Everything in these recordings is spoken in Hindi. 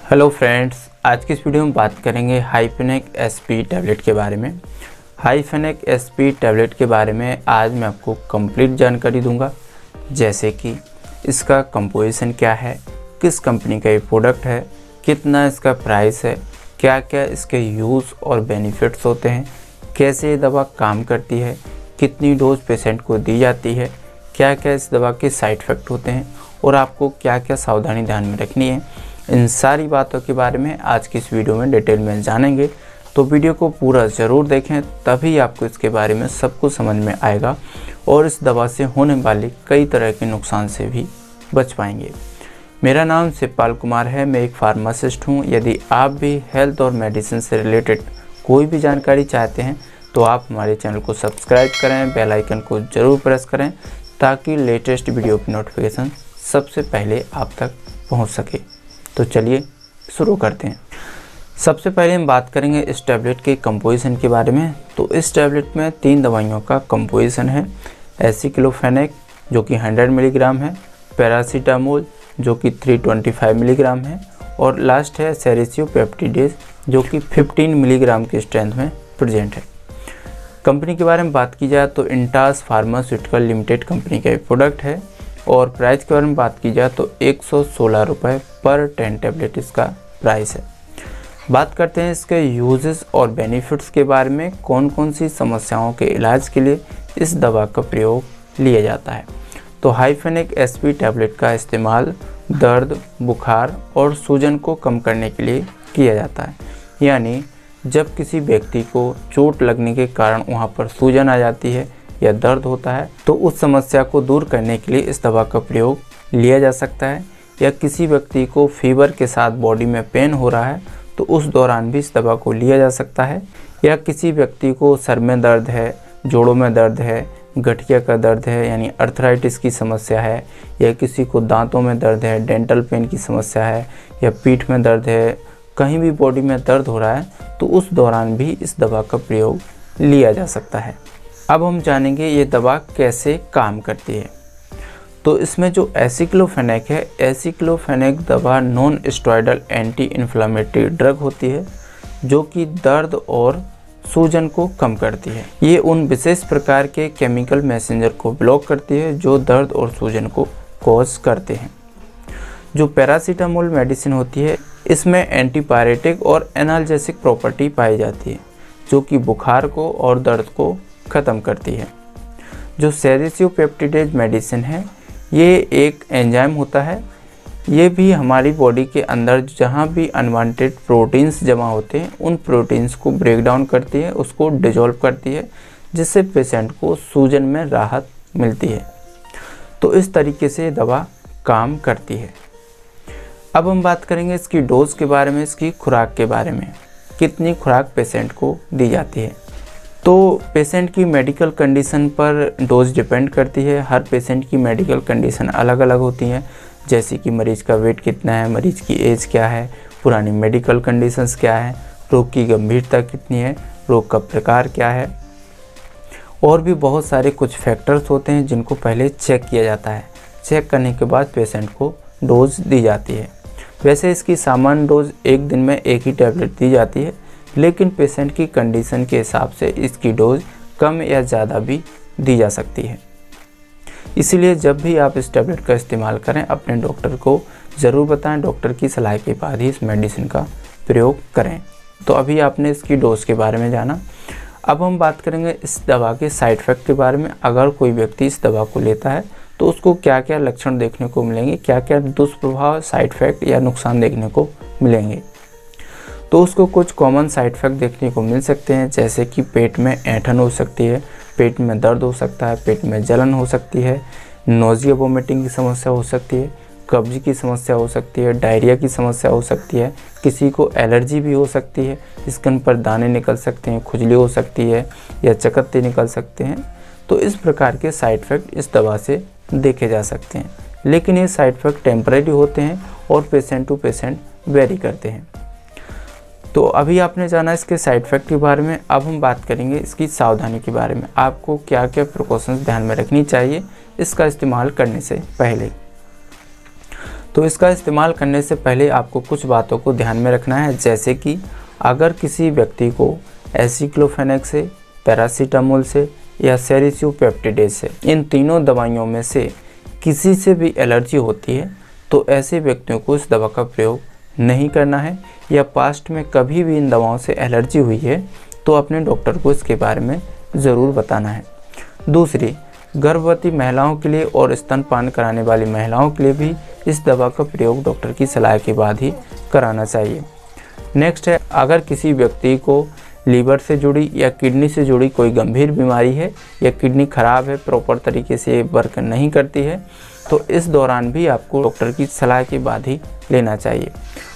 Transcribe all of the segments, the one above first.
हेलो फ्रेंड्स, आज की इस वीडियो में बात करेंगे हाइफेनेक एसपी टैबलेट के बारे में। हाइफेनेक एसपी टैबलेट के बारे में आज मैं आपको कंप्लीट जानकारी दूंगा, जैसे कि इसका कंपोजिशन क्या है, किस कंपनी का ये प्रोडक्ट है, कितना इसका प्राइस है, क्या क्या इसके यूज़ और बेनिफिट्स होते हैं, कैसे ये दवा काम करती है, कितनी डोज पेशेंट को दी जाती है, क्या क्या इस दवा के साइड इफ़ेक्ट होते हैं और आपको क्या क्या सावधानी ध्यान में रखनी है। इन सारी बातों के बारे में आज की इस वीडियो में डिटेल में जानेंगे, तो वीडियो को पूरा ज़रूर देखें, तभी आपको इसके बारे में सब कुछ समझ में आएगा और इस दवा से होने वाले कई तरह के नुकसान से भी बच पाएंगे। मेरा नाम शिवपाल कुमार है, मैं एक फार्मासिस्ट हूँ। यदि आप भी हेल्थ और मेडिसिन से रिलेटेड कोई भी जानकारी चाहते हैं तो आप हमारे चैनल को सब्सक्राइब करें, बेल आइकन को ज़रूर प्रेस करें ताकि लेटेस्ट वीडियो की नोटिफिकेशन सबसे पहले आप तक पहुँच सके। तो चलिए शुरू करते हैं। सबसे पहले हम बात करेंगे इस टैबलेट के कंपोजिशन के बारे में। तो इस टैबलेट में 3 दवाइयों का कंपोजिशन है। एसिक्लोफेनेक जो कि 100 मिलीग्राम है, पैरासीटामोल जो कि 325 मिलीग्राम है और लास्ट है सेरिसियोपेप्टिडेज जो कि 15 मिलीग्राम की स्ट्रेंथ में प्रेजेंट है। कंपनी के बारे में बात की जाए तो इंटास फार्मास्यूटिकल लिमिटेड कंपनी का एक प्रोडक्ट है और प्राइस के बारे में बात की जाए तो 116 रुपये पर 10 टैबलेट इसका प्राइस है। बात करते हैं इसके यूजेस और बेनिफिट्स के बारे में, कौन कौन सी समस्याओं के इलाज के लिए इस दवा का प्रयोग लिया जाता है। तो हाइफेनेक एसपी टैबलेट का इस्तेमाल दर्द, बुखार और सूजन को कम करने के लिए किया जाता है। यानी जब किसी व्यक्ति को चोट लगने के कारण वहाँ पर सूजन आ जाती है या दर्द होता है तो उस समस्या को दूर करने के लिए इस दवा का प्रयोग लिया जा सकता है। या किसी व्यक्ति को फीवर के साथ बॉडी में पेन हो रहा है तो उस दौरान भी इस दवा को लिया जा सकता है। या किसी व्यक्ति को सर में दर्द है, जोड़ों में दर्द है, गठिया का दर्द है यानी अर्थराइटिस की समस्या है, या किसी को दांतों में दर्द है, डेंटल पेन की समस्या है, या पीठ में दर्द है, कहीं भी बॉडी में दर्द हो रहा है तो उस दौरान भी इस दवा का प्रयोग लिया जा सकता है। अब हम जानेंगे ये दवा कैसे काम करती है। तो इसमें जो एसिक्लोफेनेक है, एसिक्लोफेनेक दवा non steroidal anti inflammatory drug होती है जो कि दर्द और सूजन को कम करती है। ये उन विशेष प्रकार के केमिकल मैसेंजर को ब्लॉक करती है जो दर्द और सूजन को कॉज करते हैं। जो पैरासीटामोल मेडिसिन होती है इसमें एंटीपायरेटिक और एनाल्जेसिक प्रॉपर्टी पाई जाती है जो कि बुखार को और दर्द को ख़त्म करती है। जो सेरिसियोपेप्टिडेज मेडिसिन है ये एक एंजाइम होता है, ये भी हमारी बॉडी के अंदर जहाँ भी अनवांटेड प्रोटीन्स जमा होते हैं उन प्रोटीन्स को ब्रेक डाउन करती है, उसको डिजोल्व करती है, जिससे पेशेंट को सूजन में राहत मिलती है। तो इस तरीके से दवा काम करती है। अब हम बात करेंगे इसकी डोज के बारे में, इसकी खुराक के बारे में, कितनी खुराक पेशेंट को दी जाती है। तो पेशेंट की मेडिकल कंडीशन पर डोज डिपेंड करती है। हर पेशेंट की मेडिकल कंडीशन अलग अलग होती हैं, जैसे कि मरीज़ का वेट कितना है, मरीज़ की एज क्या है, पुरानी मेडिकल कंडीशंस क्या है, रोग की गंभीरता कितनी है, रोग का प्रकार क्या है, और भी बहुत सारे कुछ फैक्टर्स होते हैं जिनको पहले चेक किया जाता है। चेक करने के बाद पेशेंट को डोज दी जाती है। वैसे इसकी सामान्य डोज एक दिन में एक ही टैबलेट दी जाती है, लेकिन पेशेंट की कंडीशन के हिसाब से इसकी डोज कम या ज़्यादा भी दी जा सकती है। इसीलिए जब भी आप इस टैबलेट का इस्तेमाल करें अपने डॉक्टर को ज़रूर बताएं, डॉक्टर की सलाह के बाद ही इस मेडिसिन का प्रयोग करें। तो अभी आपने इसकी डोज के बारे में जाना। अब हम बात करेंगे इस दवा के साइड इफ़ेक्ट के बारे में। अगर कोई व्यक्ति इस दवा को लेता है तो उसको क्या क्या लक्षण देखने को मिलेंगे, क्या क्या दुष्प्रभाव, साइड इफ़ेक्ट या नुकसान देखने को मिलेंगे। तो उसको कुछ कॉमन साइड इफ़ेक्ट देखने को मिल सकते हैं, जैसे कि पेट में ऐंठन हो सकती है, पेट में दर्द हो सकता है, पेट में जलन हो सकती है, नोजिया वोमिटिंग की समस्या हो सकती है, कब्ज की समस्या हो सकती है, डायरिया की समस्या हो सकती है, किसी को एलर्जी भी हो सकती है, स्किन पर दाने निकल सकते हैं, खुजली हो सकती है या चकत्ते निकल सकते हैं। तो इस प्रकार के साइड इफ़ेक्ट इस दवा से देखे जा सकते हैं, लेकिन ये साइड इफ़ेक्ट टेम्परेरी होते हैं और पेशेंट टू पेशेंट वेरी करते हैं। तो अभी आपने जाना इसके साइड इफ़ेक्ट के बारे में। अब हम बात करेंगे इसकी सावधानी के बारे में, आपको क्या क्या प्रिकॉशंस ध्यान में रखनी चाहिए इसका इस्तेमाल करने से पहले। तो इसका इस्तेमाल करने से पहले आपको कुछ बातों को ध्यान में रखना है, जैसे कि अगर किसी व्यक्ति को एसिक्लोफेनेक से, पैरासीटामोल से या सेरिसोपेप्टिडेज से, इन तीनों दवाइयों में से किसी से भी एलर्जी होती है तो ऐसे व्यक्तियों को इस दवा का प्रयोग नहीं करना है, या पास्ट में कभी भी इन दवाओं से एलर्जी हुई है तो अपने डॉक्टर को इसके बारे में ज़रूर बताना है। दूसरी, गर्भवती महिलाओं के लिए और स्तनपान कराने वाली महिलाओं के लिए भी इस दवा का प्रयोग डॉक्टर की सलाह के बाद ही कराना चाहिए। नेक्स्ट है, अगर किसी व्यक्ति को लीवर से जुड़ी या किडनी से जुड़ी कोई गंभीर बीमारी है या किडनी खराब है, प्रॉपर तरीके से वर्क नहीं करती है, तो इस दौरान भी आपको डॉक्टर की सलाह के बाद ही लेना चाहिए।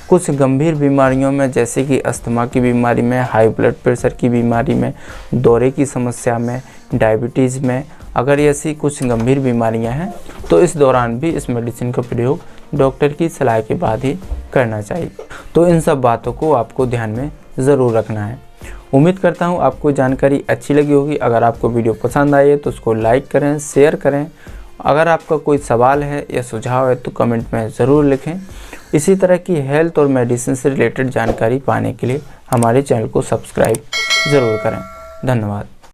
कुछ गंभीर बीमारियों में, जैसे कि अस्थमा की बीमारी में, हाई ब्लड प्रेशर की बीमारी में, दौरे की समस्या में, डायबिटीज़ में, अगर ऐसी कुछ गंभीर बीमारियां हैं तो इस दौरान भी इस मेडिसिन का प्रयोग डॉक्टर की सलाह के बाद ही करना चाहिए। तो इन सब बातों को आपको ध्यान में ज़रूर रखना है। उम्मीद करता हूँ आपको जानकारी अच्छी लगी होगी। अगर आपको वीडियो पसंद आई है तो उसको लाइक करें, शेयर करें। अगर आपका कोई सवाल है या सुझाव है तो कमेंट में ज़रूर लिखें। इसी तरह की हेल्थ और मेडिसिन से रिलेटेड जानकारी पाने के लिए हमारे चैनल को सब्सक्राइब ज़रूर करें। धन्यवाद।